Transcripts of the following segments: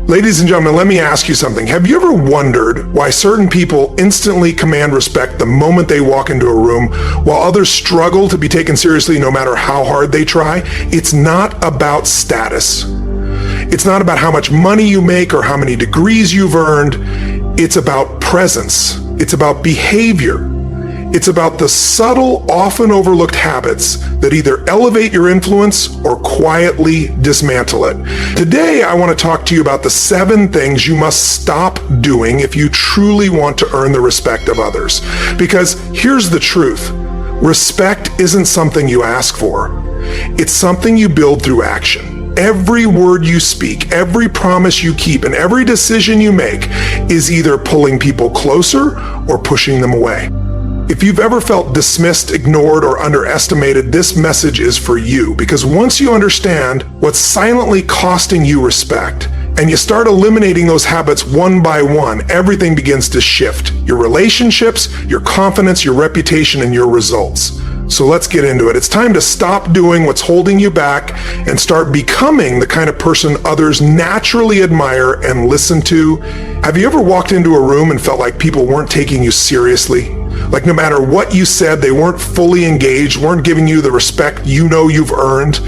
Ladies and gentlemen, let me ask you something. Have you ever wondered why certain people instantly command respect the moment they walk into a room, while others struggle to be taken seriously no matter how hard they try? It's not about status. It's not about how much money you make or how many degrees you've earned. It's about presence. It's about behavior. It's about the subtle, often overlooked habits that either elevate your influence or quietly dismantle it. Today, I want to talk to you about the 7 things you must stop doing if you truly want to earn the respect of others. Because here's the truth. Respect isn't something you ask for. It's something you build through action. Every word you speak, every promise you keep, and every decision you make is either pulling people closer or pushing them away. If you've ever felt dismissed, ignored, or underestimated, this message is for you, because once you understand what's silently costing you respect, and you start eliminating those habits one by one, everything begins to shift. Your relationships, your confidence, your reputation, and your results. So let's get into it. It's time to stop doing what's holding you back and start becoming the kind of person others naturally admire and listen to. Have you ever walked into a room and felt like people weren't taking you seriously? Like no matter what you said, they weren't fully engaged, weren't giving you the respect you know you've earned?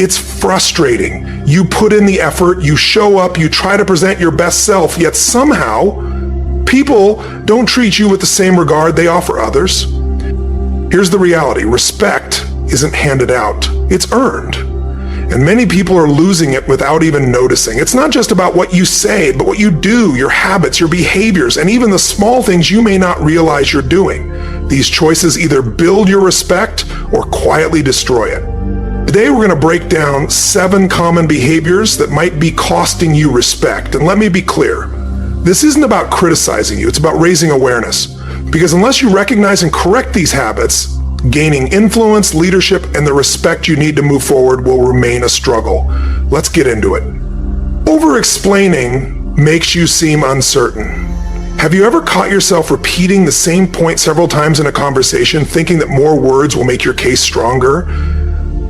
It's frustrating. You put in the effort, you show up, you try to present your best self, yet somehow people don't treat you with the same regard they offer others. Here's the reality. Respect isn't handed out, it's earned. And many people are losing it without even noticing. It's not just about what you say, but what you do, your habits, your behaviors, and even the small things you may not realize you're doing. These choices either build your respect or quietly destroy it. Today we're going to break down 7 common behaviors that might be costing you respect. And let me be clear, this isn't about criticizing you, it's about raising awareness. Because unless you recognize and correct these habits, gaining influence, leadership, and the respect you need to move forward will remain a struggle. Let's get into it. Over-explaining makes you seem uncertain. Have you ever caught yourself repeating the same point several times in a conversation, thinking that more words will make your case stronger?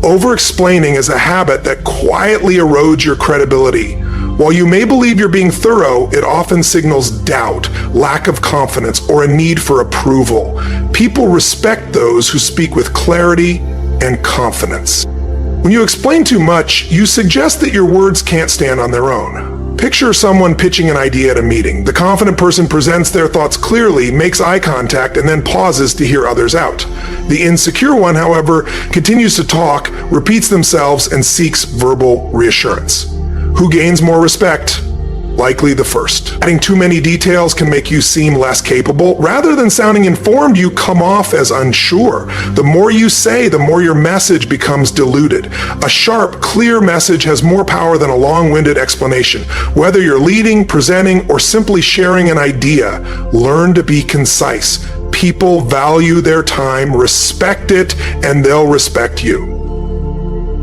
Over-explaining is a habit that quietly erodes your credibility. While you may believe you're being thorough, it often signals doubt, lack of confidence, or a need for approval. People respect those who speak with clarity and confidence. When you explain too much, you suggest that your words can't stand on their own. Picture someone pitching an idea at a meeting. The confident person presents their thoughts clearly, makes eye contact, and then pauses to hear others out. The insecure one, however, continues to talk, repeats themselves, and seeks verbal reassurance. Who gains more respect? Likely the first. Adding too many details can make you seem less capable. Rather than sounding informed, you come off as unsure. The more you say, the more your message becomes diluted. A sharp, clear message has more power than a long-winded explanation. Whether you're leading, presenting, or simply sharing an idea, learn to be concise. People value their time, respect it, and they'll respect you.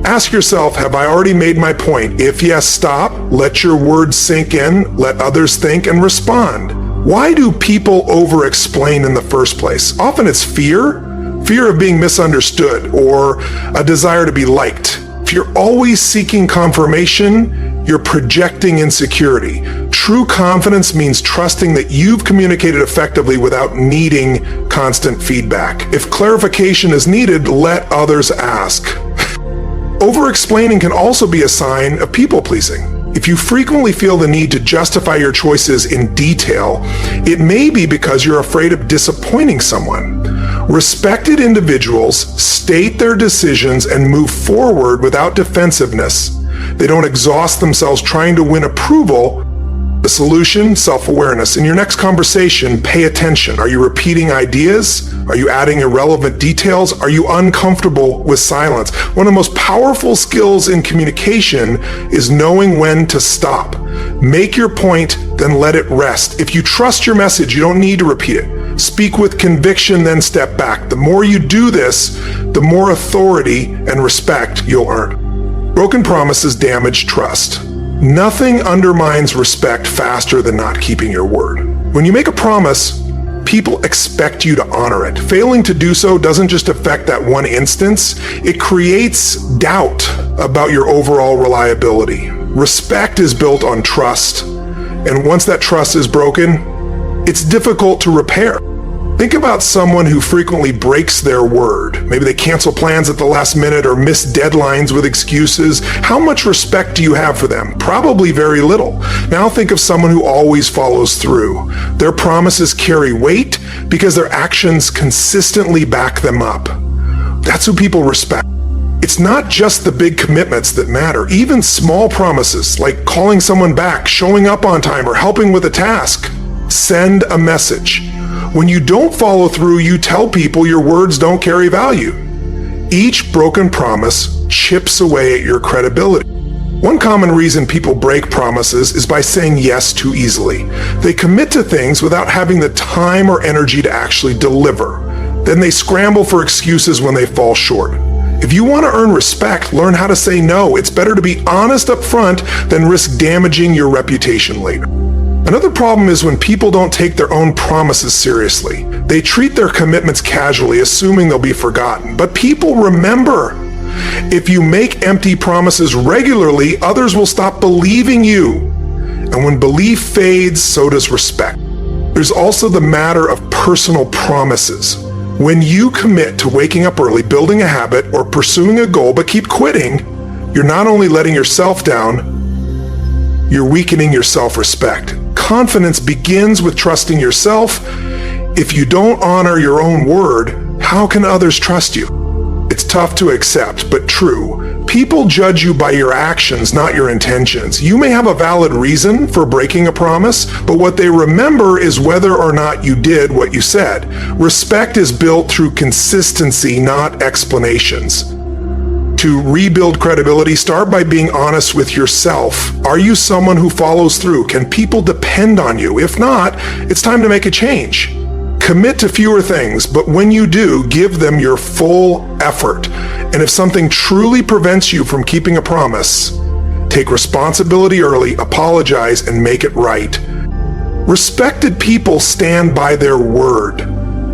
Ask yourself, have I already made my point? If yes, stop, let your words sink in, let others think, and respond. Why do people over-explain in the first place? Often it's fear of being misunderstood, or a desire to be liked. If you're always seeking confirmation, you're projecting insecurity. True confidence means trusting that you've communicated effectively without needing constant feedback. If clarification is needed, let others ask. Over-explaining can also be a sign of people-pleasing. If you frequently feel the need to justify your choices in detail, it may be because you're afraid of disappointing someone. Respected individuals state their decisions and move forward without defensiveness. They don't exhaust themselves trying to win approval. The solution, self-awareness. In your next conversation, pay attention. Are you repeating ideas? Are you adding irrelevant details? Are you uncomfortable with silence? One of the most powerful skills in communication is knowing when to stop. Make your point, then let it rest. If you trust your message, you don't need to repeat it. Speak with conviction, then step back. The more you do this, the more authority and respect you'll earn. Broken promises damage trust. Nothing undermines respect faster than not keeping your word. When you make a promise, people expect you to honor it. Failing to do so doesn't just affect that one instance, it creates doubt about your overall reliability. Respect is built on trust, And once that trust is broken, it's difficult to repair. Think about someone who frequently breaks their word. Maybe they cancel plans at the last minute or miss deadlines with excuses. How much respect do you have for them? Probably very little. Now think of someone who always follows through. Their promises carry weight because their actions consistently back them up. That's who people respect. It's not just the big commitments that matter. Even small promises, like calling someone back, showing up on time, or helping with a task, send a message. When you don't follow through, you tell people your words don't carry value. Each broken promise chips away at your credibility. One common reason people break promises is by saying yes too easily. They commit to things without having the time or energy to actually deliver. Then they scramble for excuses when they fall short. If you want to earn respect, learn how to say no. It's better to be honest up front than risk damaging your reputation later. Another problem is when people don't take their own promises seriously. They treat their commitments casually, assuming they'll be forgotten. But people remember. If you make empty promises regularly, others will stop believing you. And when belief fades, so does respect. There's also the matter of personal promises. When you commit to waking up early, building a habit, or pursuing a goal but keep quitting, you're not only letting yourself down, you're weakening your self-respect. Confidence begins with trusting yourself. If you don't honor your own word, how can others trust you? It's tough to accept, but true. People judge you by your actions, not your intentions. You may have a valid reason for breaking a promise, but what they remember is whether or not you did what you said. Respect is built through consistency, not explanations. To rebuild credibility, start by being honest with yourself. Are you someone who follows through? Can people depend on you? If not, it's time to make a change. Commit to fewer things, but when you do, give them your full effort. And if something truly prevents you from keeping a promise, take responsibility early, apologize, and make it right. Respected people stand by their word.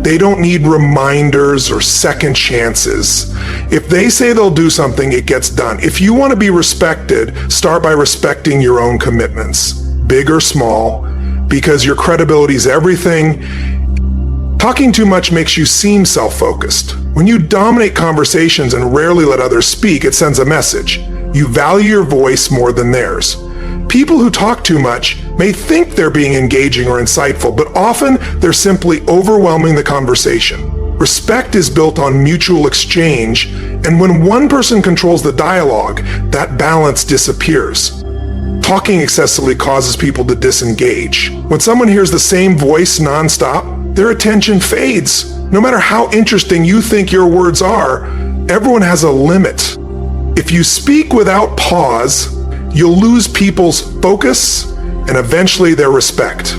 They don't need reminders or second chances. If they say they'll do something, it gets done. If you want to be respected, start by respecting your own commitments, big or small, because your credibility is everything. Talking too much makes you seem self-focused. When you dominate conversations and rarely let others speak, it sends a message. You value your voice more than theirs. People who talk too much may think they're being engaging or insightful, but often they're simply overwhelming the conversation. Respect is built on mutual exchange, and when one person controls the dialogue, that balance disappears. Talking excessively causes people to disengage. When someone hears the same voice nonstop, their attention fades. No matter how interesting you think your words are, everyone has a limit. If you speak without pause, you'll lose people's focus and eventually their respect.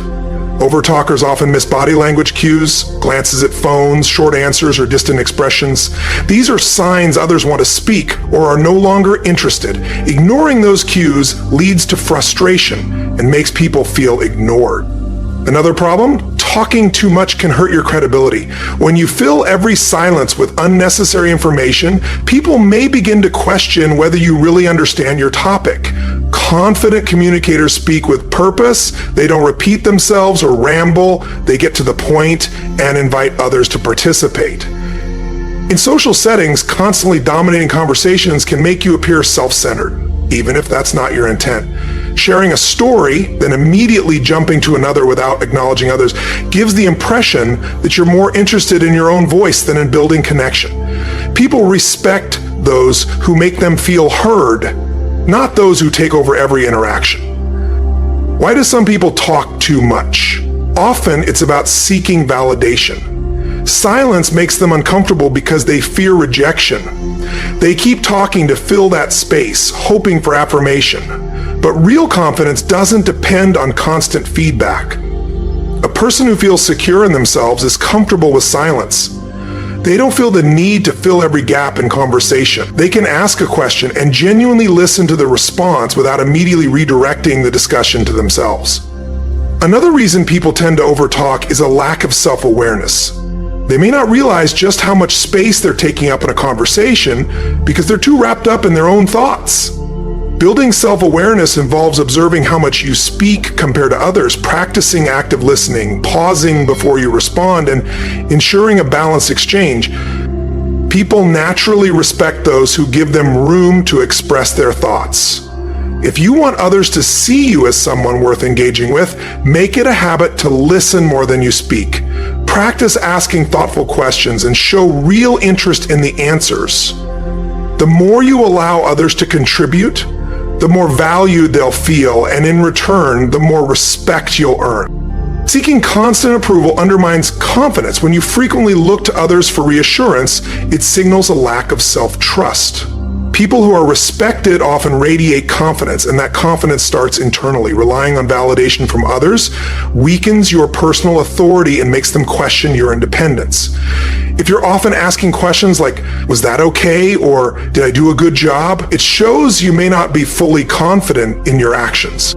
Overtalkers often miss body language cues, glances at phones, short answers, or distant expressions. These are signs others want to speak or are no longer interested. Ignoring those cues leads to frustration and makes people feel ignored. Another problem? Talking too much can hurt your credibility. When you fill every silence with unnecessary information, people may begin to question whether you really understand your topic. Confident communicators speak with purpose. They don't repeat themselves or ramble. They get to the point and invite others to participate. In social settings, constantly dominating conversations can make you appear self-centered, even if that's not your intent. Sharing a story, then immediately jumping to another without acknowledging others, gives the impression that you're more interested in your own voice than in building connection. People respect those who make them feel heard, not those who take over every interaction. Why do some people talk too much? Often it's about seeking validation. Silence makes them uncomfortable because they fear rejection. They keep talking to fill that space, hoping for affirmation. But real confidence doesn't depend on constant feedback. A person who feels secure in themselves is comfortable with silence. They don't feel the need to fill every gap in conversation. They can ask a question and genuinely listen to the response without immediately redirecting the discussion to themselves. Another reason people tend to overtalk is a lack of self-awareness. They may not realize just how much space they're taking up in a conversation because they're too wrapped up in their own thoughts. Building self-awareness involves observing how much you speak compared to others, practicing active listening, pausing before you respond, and ensuring a balanced exchange. People naturally respect those who give them room to express their thoughts. If you want others to see you as someone worth engaging with, make it a habit to listen more than you speak. Practice asking thoughtful questions and show real interest in the answers. The more you allow others to contribute, the more valued they'll feel, and in return, the more respect you'll earn. Seeking constant approval undermines confidence. When you frequently look to others for reassurance, it signals a lack of self-trust. People who are respected often radiate confidence, and that confidence starts internally. Relying on validation from others weakens your personal authority and makes them question your independence. If you're often asking questions like, "Was that okay?" or "Did I do a good job?" it shows you may not be fully confident in your actions.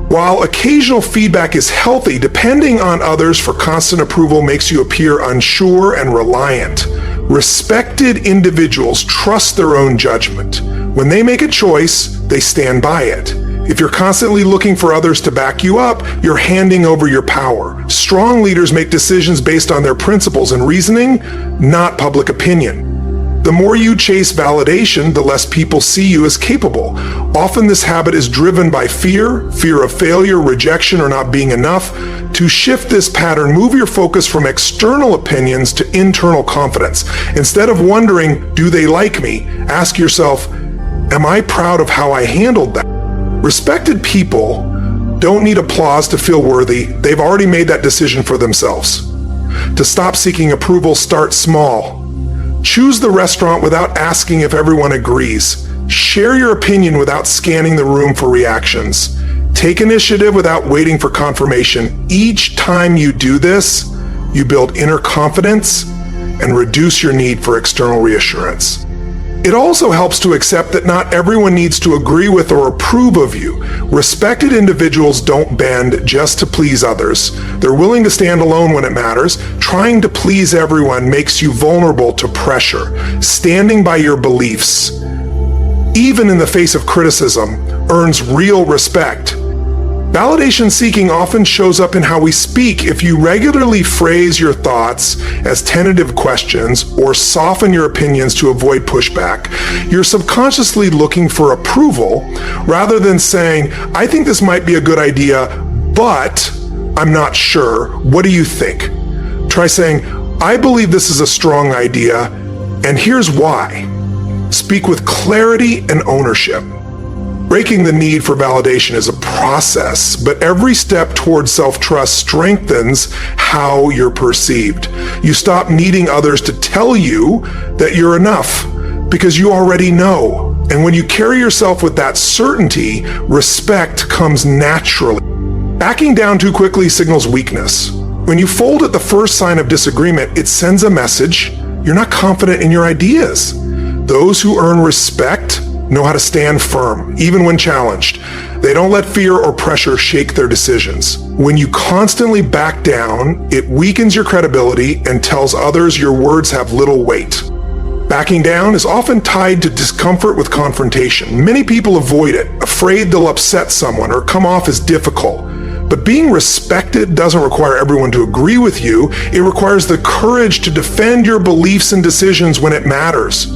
While occasional feedback is healthy, depending on others for constant approval makes you appear unsure and reliant. Respected individuals trust their own judgment. When they make a choice, they stand by it. If you're constantly looking for others to back you up, you're handing over your power. Strong leaders make decisions based on their principles and reasoning, not public opinion. The more you chase validation, the less people see you as capable. Often this habit is driven by fear of failure, rejection, or not being enough. To shift this pattern, move your focus from external opinions to internal confidence. Instead of wondering, "Do they like me?" ask yourself, "Am I proud of how I handled that?" Respected people don't need applause to feel worthy. They've already made that decision for themselves. To stop seeking approval, start small. Choose the restaurant without asking if everyone agrees. Share your opinion without scanning the room for reactions. Take initiative without waiting for confirmation. Each time you do this, you build inner confidence and reduce your need for external reassurance. It also helps to accept that not everyone needs to agree with or approve of you. Respected individuals don't bend just to please others. They're willing to stand alone when it matters. Trying to please everyone makes you vulnerable to pressure. Standing by your beliefs, even in the face of criticism, earns real respect. Validation seeking often shows up in how we speak. If you regularly phrase your thoughts as tentative questions or soften your opinions to avoid pushback, you're subconsciously looking for approval rather than saying, "I think this might be a good idea, but I'm not sure. What do you think?" Try saying, "I believe this is a strong idea, and here's why." Speak with clarity and ownership. Breaking the need for validation is a process, but every step towards self-trust strengthens how you're perceived. You stop needing others to tell you that you're enough because you already know. And when you carry yourself with that certainty, respect comes naturally. Backing down too quickly signals weakness. When you fold at the first sign of disagreement, it sends a message: you're not confident in your ideas. Those who earn respect know how to stand firm, even when challenged. They don't let fear or pressure shake their decisions. When you constantly back down, it weakens your credibility and tells others your words have little weight. Backing down is often tied to discomfort with confrontation. Many people avoid it, afraid they'll upset someone or come off as difficult. But being respected doesn't require everyone to agree with you. It requires the courage to defend your beliefs and decisions when it matters.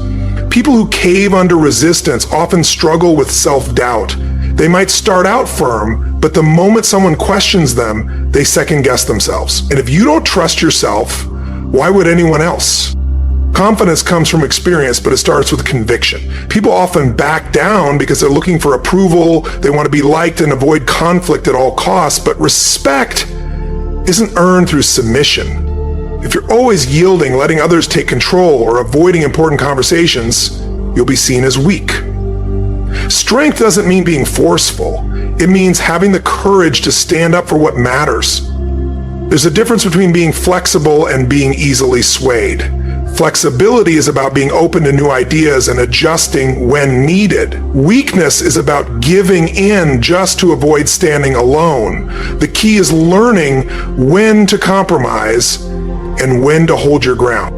People who cave under resistance often struggle with self-doubt. They might start out firm, but the moment someone questions them, they second-guess themselves. And if you don't trust yourself, why would anyone else? Confidence comes from experience, but it starts with conviction. People often back down because they're looking for approval, they want to be liked and avoid conflict at all costs, but respect isn't earned through submission. If you're always yielding, letting others take control, or avoiding important conversations, you'll be seen as weak. Strength doesn't mean being forceful. It means having the courage to stand up for what matters. There's a difference between being flexible and being easily swayed. Flexibility is about being open to new ideas and adjusting when needed. Weakness is about giving in just to avoid standing alone. The key is learning when to compromise and when to hold your ground.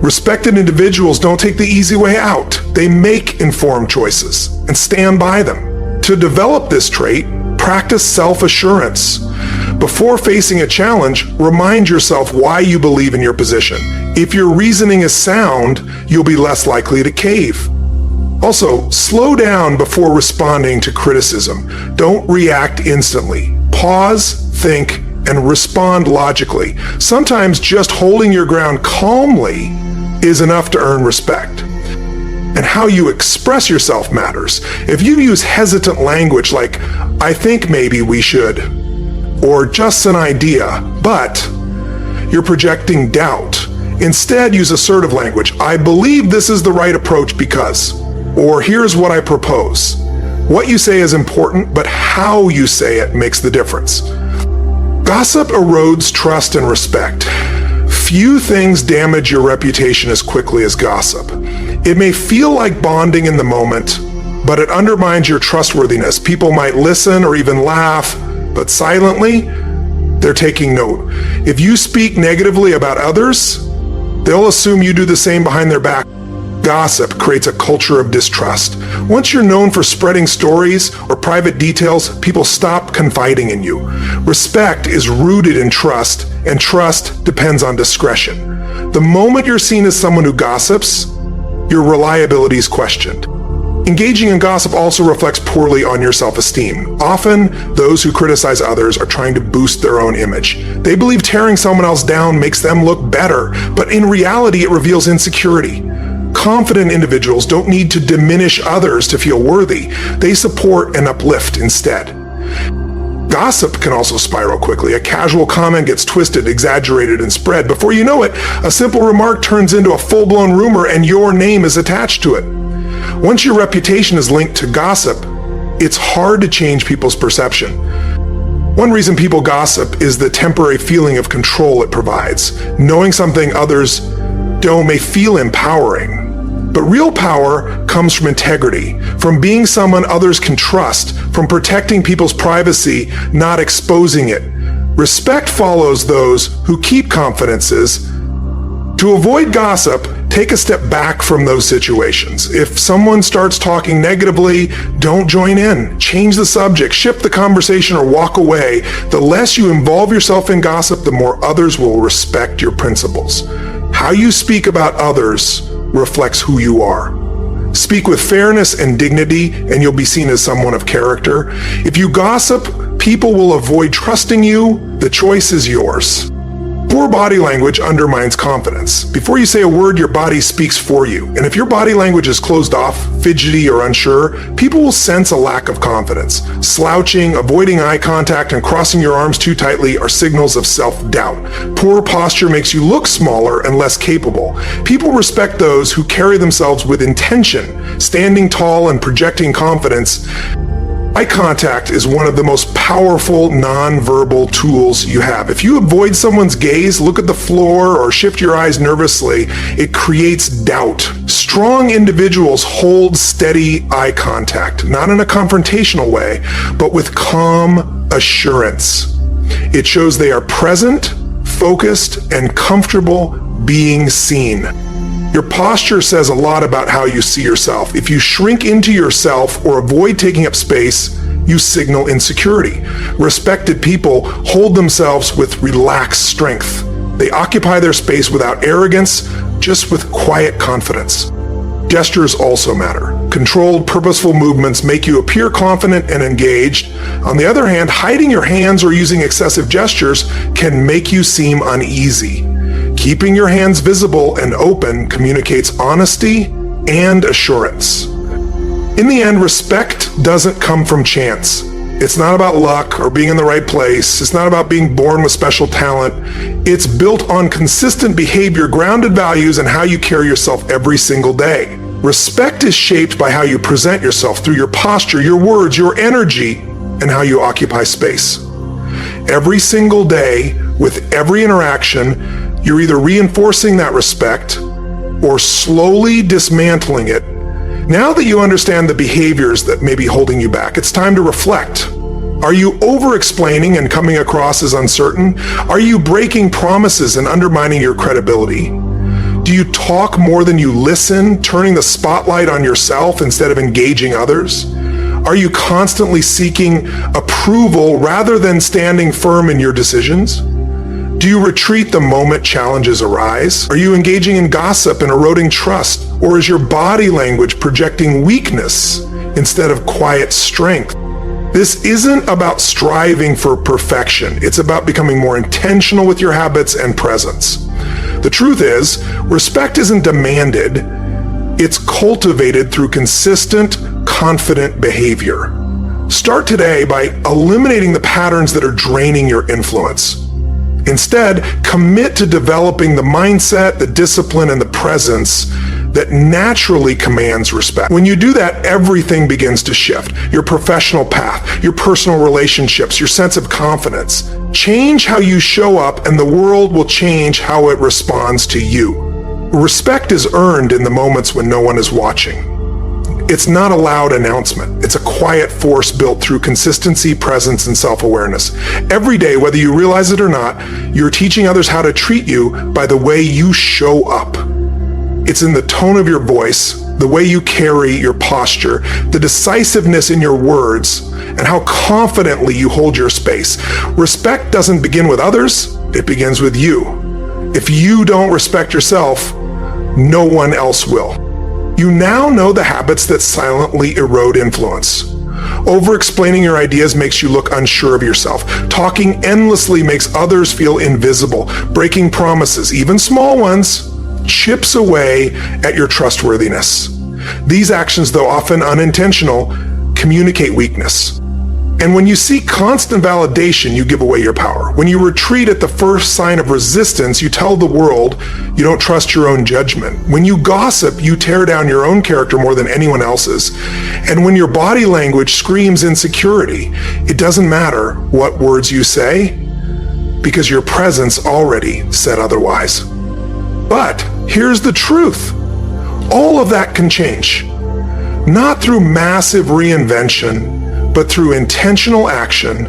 Respected individuals don't take the easy way out. They make informed choices and stand by them. To develop this trait, practice self-assurance. Before facing a challenge, remind yourself why you believe in your position. If your reasoning is sound, you'll be less likely to cave. Also, slow down before responding to criticism. Don't react instantly. Pause, think, and respond logically. Sometimes just holding your ground calmly is enough to earn respect. And how you express yourself matters. If you use hesitant language like, I think maybe we should, or just an idea, but you're projecting doubt. Instead, use assertive language. I believe this is the right approach because, or here's what I propose. What you say is important, but how you say it makes the difference. Gossip erodes trust and respect. Few things damage your reputation as quickly as gossip. It may feel like bonding in the moment, but it undermines your trustworthiness. People might listen or even laugh, but silently, they're taking note. If you speak negatively about others, they'll assume you do the same behind their back. Gossip creates a culture of distrust. Once you're known for spreading stories or private details, people stop confiding in you. Respect is rooted in trust, and trust depends on discretion. The moment you're seen as someone who gossips, your reliability is questioned. Engaging in gossip also reflects poorly on your self-esteem. Often, those who criticize others are trying to boost their own image. They believe tearing someone else down makes them look better, but in reality, it reveals insecurity. Confident individuals don't need to diminish others to feel worthy. They support and uplift instead. Gossip can also spiral quickly. A casual comment gets twisted, exaggerated, and spread. Before you know it, a simple remark turns into a full-blown rumor and your name is attached to it. Once your reputation is linked to gossip, it's hard to change people's perception. One reason people gossip is the temporary feeling of control it provides. Knowing something others don't may feel empowering. But real power comes from integrity, from being someone others can trust, from protecting people's privacy, not exposing it. Respect follows those who keep confidences. To avoid gossip, take a step back from those situations. If someone starts talking negatively, don't join in. Change the subject, shift the conversation, or walk away. The less you involve yourself in gossip, the more others will respect your principles. How you speak about others reflects who you are. Speak with fairness and dignity, and you'll be seen as someone of character. If you gossip, people will avoid trusting you. The choice is yours. Poor body language undermines confidence. Before you say a word, your body speaks for you. And if your body language is closed off, fidgety, or unsure, people will sense a lack of confidence. Slouching, avoiding eye contact, and crossing your arms too tightly are signals of self-doubt. Poor posture makes you look smaller and less capable. People respect those who carry themselves with intention, standing tall and projecting confidence. Eye contact is one of the most powerful non-verbal tools you have. If you avoid someone's gaze, look at the floor, or shift your eyes nervously, it creates doubt. Strong individuals hold steady eye contact, not in a confrontational way, but with calm assurance. It shows they are present, focused, and comfortable being seen. Your posture says a lot about how you see yourself. If you shrink into yourself or avoid taking up space, you signal insecurity. Respected people hold themselves with relaxed strength. They occupy their space without arrogance, just with quiet confidence. Gestures also matter. Controlled, purposeful movements make you appear confident and engaged. On the other hand, hiding your hands or using excessive gestures can make you seem uneasy. Keeping your hands visible and open communicates honesty and assurance. In the end, respect doesn't come from chance. It's not about luck or being in the right place. It's not about being born with special talent. It's built on consistent behavior, grounded values, and how you carry yourself every single day. Respect is shaped by how you present yourself through your posture, your words, your energy, and how you occupy space. Every single day, with every interaction, you're either reinforcing that respect or slowly dismantling it. Now that you understand the behaviors that may be holding you back, it's time to reflect. Are you over-explaining and coming across as uncertain? Are you breaking promises and undermining your credibility? Do you talk more than you listen, turning the spotlight on yourself instead of engaging others? Are you constantly seeking approval rather than standing firm in your decisions? Do you retreat the moment challenges arise? Are you engaging in gossip and eroding trust? Or is your body language projecting weakness instead of quiet strength? This isn't about striving for perfection. It's about becoming more intentional with your habits and presence. The truth is, respect isn't demanded. It's cultivated through consistent, confident behavior. Start today by eliminating the patterns that are draining your influence. Instead, commit to developing the mindset, the discipline, and the presence that naturally commands respect. When you do that, everything begins to shift. Your professional path, your personal relationships, your sense of confidence. Change how you show up, and the world will change how it responds to you. Respect is earned in the moments when no one is watching. It's not a loud announcement. It's a quiet force built through consistency, presence, and self-awareness. Every day, whether you realize it or not, you're teaching others how to treat you by the way you show up. It's in the tone of your voice, the way you carry your posture, the decisiveness in your words, and how confidently you hold your space. Respect doesn't begin with others, it begins with you. If you don't respect yourself, no one else will. You now know the habits that silently erode influence. Over-explaining your ideas makes you look unsure of yourself. Talking endlessly makes others feel invisible. Breaking promises, even small ones, chips away at your trustworthiness. These actions, though often unintentional, communicate weakness. And when you seek constant validation, you give away your power. When you retreat at the first sign of resistance, you tell the world you don't trust your own judgment. When you gossip, you tear down your own character more than anyone else's. And when your body language screams insecurity, it doesn't matter what words you say, because your presence already said otherwise. But here's the truth. All of that can change. Not through massive reinvention, but through intentional action.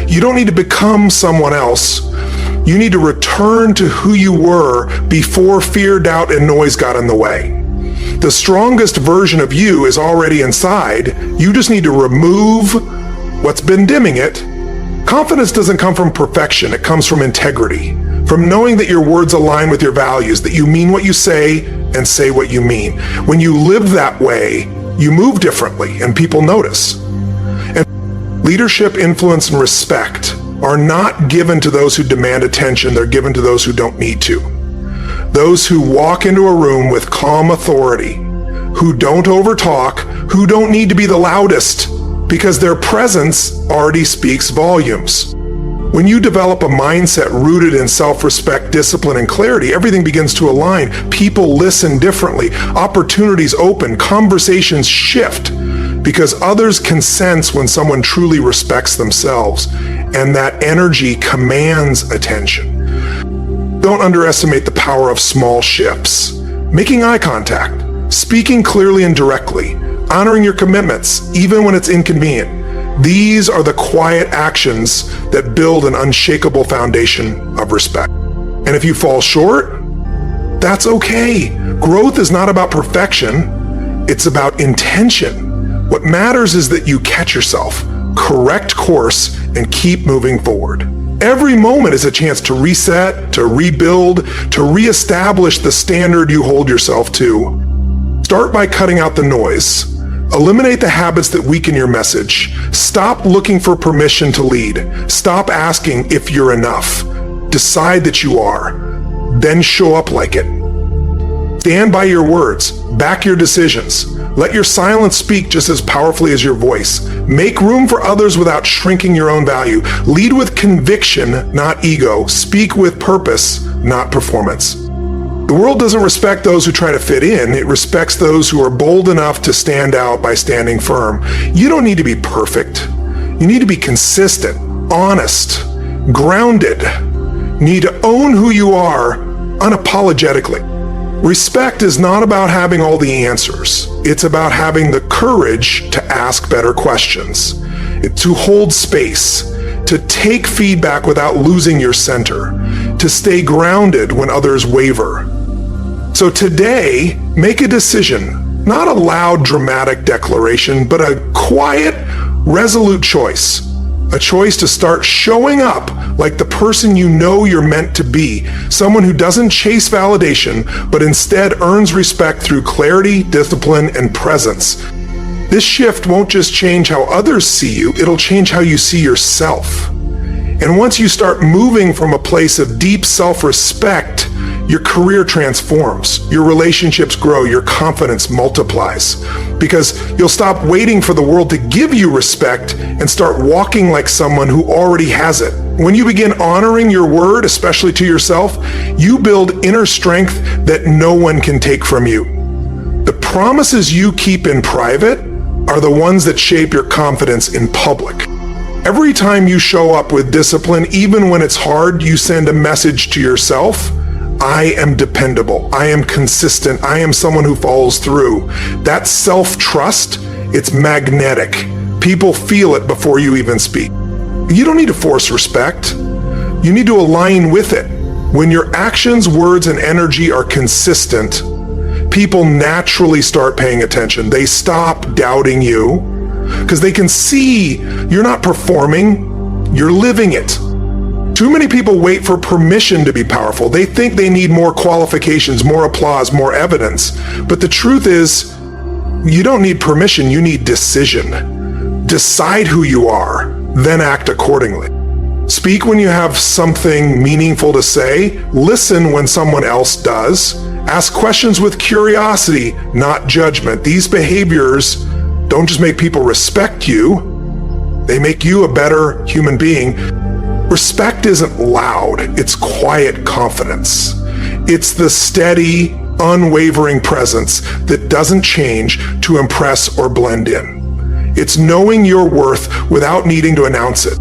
You don't need to become someone else. You need to return to who you were before fear, doubt, and noise got in the way. The strongest version of you is already inside. You just need to remove what's been dimming it. Confidence doesn't come from perfection. It comes from integrity, from knowing that your words align with your values, that you mean what you say and say what you mean. When you live that way, you move differently and people notice. Leadership, influence, and respect are not given to those who demand attention. They're given to those who don't need to. Those who walk into a room with calm authority, who don't overtalk, who don't need to be the loudest, because their presence already speaks volumes. When you develop a mindset rooted in self-respect, discipline, and clarity, everything begins to align. People listen differently. Opportunities open. Conversations shift. Because others can sense when someone truly respects themselves, and that energy commands attention. Don't underestimate the power of small shifts. Making eye contact, speaking clearly and directly, honoring your commitments, even when it's inconvenient. These are the quiet actions that build an unshakable foundation of respect. And if you fall short, that's okay. Growth is not about perfection, it's about intention. What matters is that you catch yourself, correct course, and keep moving forward. Every moment is a chance to reset, to rebuild, to reestablish the standard you hold yourself to. Start by cutting out the noise. Eliminate the habits that weaken your message. Stop looking for permission to lead. Stop asking if you're enough. Decide that you are. Then show up like it. Stand by your words. Back your decisions. Let your silence speak just as powerfully as your voice. Make room for others without shrinking your own value. Lead with conviction, not ego. Speak with purpose, not performance. The world doesn't respect those who try to fit in. It respects those who are bold enough to stand out by standing firm. You don't need to be perfect. You need to be consistent, honest, grounded. You need to own who you are unapologetically. Respect is not about having all the answers. It's about having the courage to ask better questions, to hold space, to take feedback without losing your center, to stay grounded when others waver. So today, make a decision. Not a loud, dramatic declaration, but a quiet, resolute choice. A choice to start showing up like the person you know you're meant to be, someone who doesn't chase validation, but instead earns respect through clarity, discipline, and presence. This shift won't just change how others see you, it'll change how you see yourself. And once you start moving from a place of deep self-respect, your career transforms, your relationships grow, your confidence multiplies. Because you'll stop waiting for the world to give you respect and start walking like someone who already has it. When you begin honoring your word, especially to yourself, you build inner strength that no one can take from you. The promises you keep in private are the ones that shape your confidence in public. Every time you show up with discipline, even when it's hard, you send a message to yourself. I am dependable. I am consistent. I am someone who follows through. That self-trust, it's magnetic. People feel it before you even speak. You don't need to force respect. You need to align with it. When your actions, words, and energy are consistent, people naturally start paying attention. They stop doubting you because they can see you're not performing, you're living it. Too many people wait for permission to be powerful. They think they need more qualifications, more applause, more evidence. But the truth is, you don't need permission, you need decision. Decide who you are, then act accordingly. Speak when you have something meaningful to say. Listen when someone else does. Ask questions with curiosity, not judgment. These behaviors don't just make people respect you, they make you a better human being. Respect isn't loud, it's quiet confidence. It's the steady, unwavering presence that doesn't change to impress or blend in. It's knowing your worth without needing to announce it.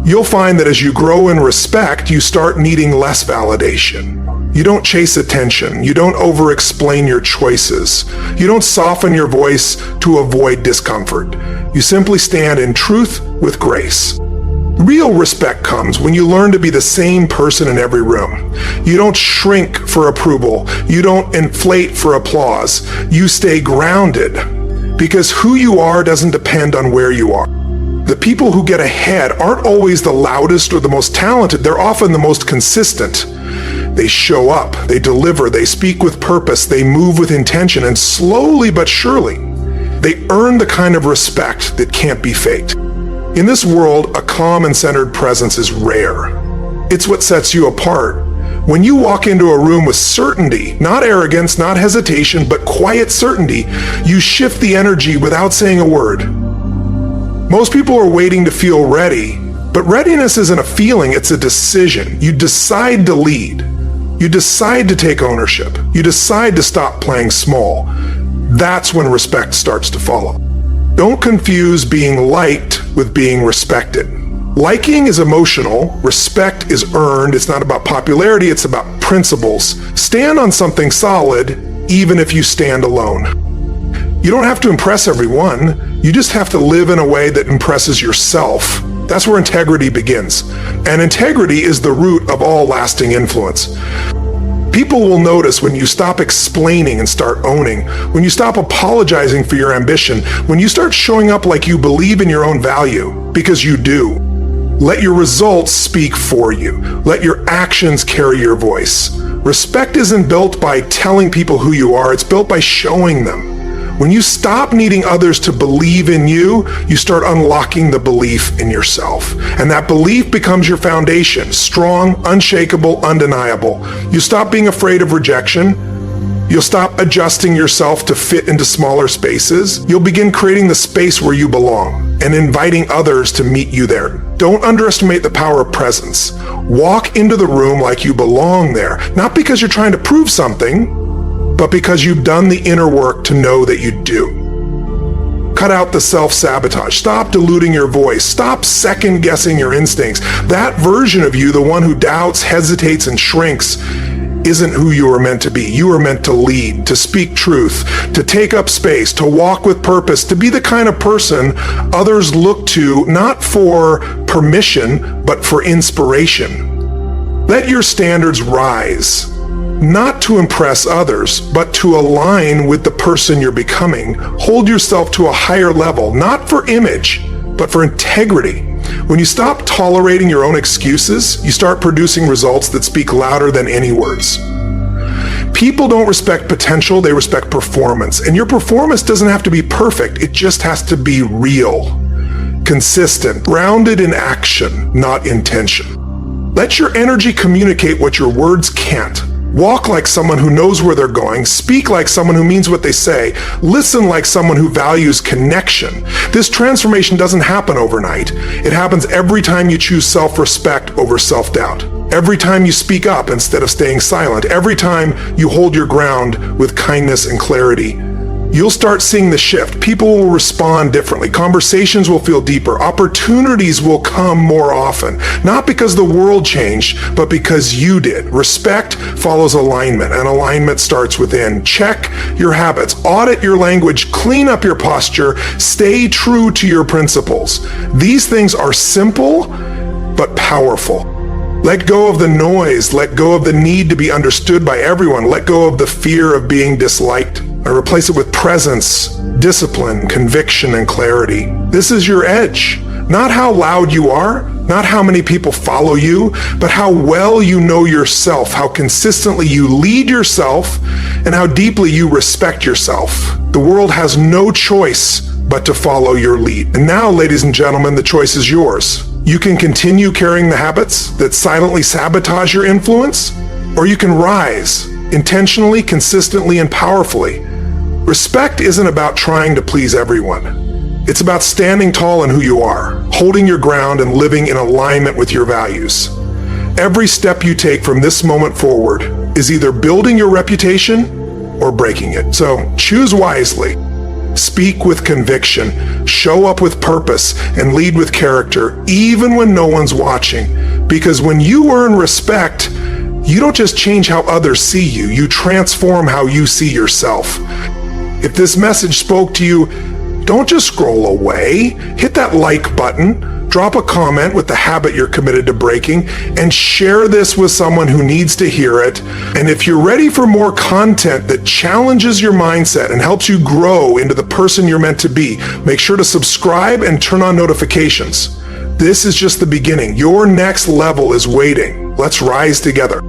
You'll find that as you grow in respect, you start needing less validation. You don't chase attention. You don't over-explain your choices. You don't soften your voice to avoid discomfort. You simply stand in truth with grace. Real respect comes when you learn to be the same person in every room. You don't shrink for approval. You don't inflate for applause. You stay grounded because who you are doesn't depend on where you are. The people who get ahead aren't always the loudest or the most talented. They're often the most consistent. They show up, they deliver, they speak with purpose, they move with intention, and slowly but surely, they earn the kind of respect that can't be faked. In this world, a calm and centered presence is rare. It's what sets you apart. When you walk into a room with certainty, not arrogance, not hesitation, but quiet certainty, you shift the energy without saying a word. Most people are waiting to feel ready, but readiness isn't a feeling, it's a decision. You decide to lead. You decide to take ownership. You decide to stop playing small. That's when respect starts to follow. Don't confuse being liked with being respected. Liking is emotional, respect is earned. It's not about popularity, it's about principles. Stand on something solid, even if you stand alone. You don't have to impress everyone, you just have to live in a way that impresses yourself. That's where integrity begins. And integrity is the root of all lasting influence. People will notice when you stop explaining and start owning, when you stop apologizing for your ambition, when you start showing up like you believe in your own value, because you do. Let your results speak for you. Let your actions carry your voice. Respect isn't built by telling people who you are, it's built by showing them. When you stop needing others to believe in you, you start unlocking the belief in yourself. And that belief becomes your foundation, strong, unshakable, undeniable. You stop being afraid of rejection. You'll stop adjusting yourself to fit into smaller spaces. You'll begin creating the space where you belong and inviting others to meet you there. Don't underestimate the power of presence. Walk into the room like you belong there, not because you're trying to prove something, but because you've done the inner work to know that you do. Cut out the self-sabotage. Stop diluting your voice. Stop second-guessing your instincts. That version of you, the one who doubts, hesitates, and shrinks, isn't who you are meant to be. You are meant to lead, to speak truth, to take up space, to walk with purpose, to be the kind of person others look to, not for permission, but for inspiration. Let your standards rise. not to impress others, but to align with the person you're becoming. Hold yourself to a higher level, not for image, but for integrity. When you stop tolerating your own excuses, you start producing results that speak louder than any words. People don't respect potential, they respect performance. And your performance doesn't have to be perfect, it just has to be real, consistent, grounded in action, not intention. Let your energy communicate what your words can't. Walk like someone who knows where they're going, speak like someone who means what they say, listen like someone who values connection. This transformation doesn't happen overnight. It happens every time you choose self-respect over self-doubt. Every time you speak up instead of staying silent. Every time you hold your ground with kindness and clarity. You'll start seeing the shift. People will respond differently. Conversations will feel deeper. Opportunities will come more often. Not because the world changed, but because you did. Respect follows alignment, and alignment starts within. Check your habits. Audit your language. Clean up your posture. Stay true to your principles. These things are simple, but powerful. Let go of the noise. Let go of the need to be understood by everyone. Let go of the fear of being disliked. And replace it with presence, discipline, conviction, and clarity. This is your edge. Not how loud you are, not how many people follow you, but how well you know yourself, how consistently you lead yourself, and how deeply you respect yourself. The world has no choice but to follow your lead. And now, ladies and gentlemen, the choice is yours. You can continue carrying the habits that silently sabotage your influence, or you can rise intentionally, consistently, and powerfully. Respect isn't about trying to please everyone. It's about standing tall in who you are, holding your ground, and living in alignment with your values. Every step you take from this moment forward is either building your reputation or breaking it. So choose wisely. Speak with conviction, show up with purpose, and lead with character, even when no one's watching. Because when you earn respect, you don't just change how others see you, you transform how you see yourself. If this message spoke to you, don't just scroll away. Hit that like button, drop a comment with the habit you're committed to breaking, and share this with someone who needs to hear it. And if you're ready for more content that challenges your mindset and helps you grow into the person you're meant to be, make sure to subscribe and turn on notifications. This is just the beginning. Your next level is waiting. Let's rise together.